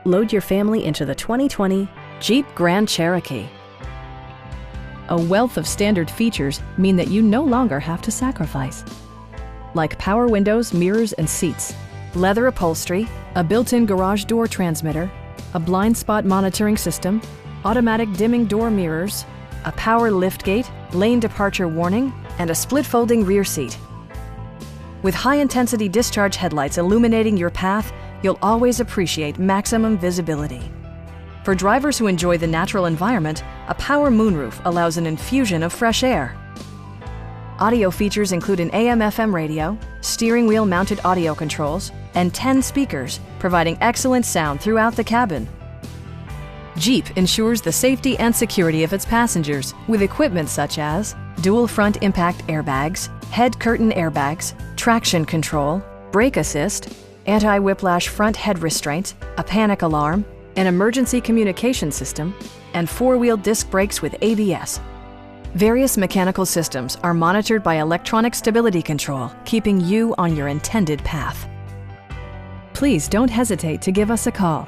Load your family into the 2020 Jeep Grand Cherokee. A wealth of standard features mean that you no longer have to sacrifice. Like power windows, mirrors, and seats, leather upholstery, a built-in garage door transmitter, a blind spot monitoring system, automatic dimming door mirrors, a power liftgate, lane departure warning, and a split folding rear seat. With high-intensity discharge headlights illuminating your path, you'll always appreciate maximum visibility. For drivers who enjoy the natural environment, a power moonroof allows an infusion of fresh air. Audio features include an AM/FM radio, steering wheel mounted audio controls, and 10 speakers, providing excellent sound throughout the cabin. Jeep ensures the safety and security of its passengers with equipment such as dual front impact airbags, head curtain airbags, traction control, brake assist, anti-whiplash front head restraints, a panic alarm, an emergency communication system, and four-wheel disc brakes with ABS. Various mechanical systems are monitored by electronic stability control, keeping you on your intended path. Please don't hesitate to give us a call.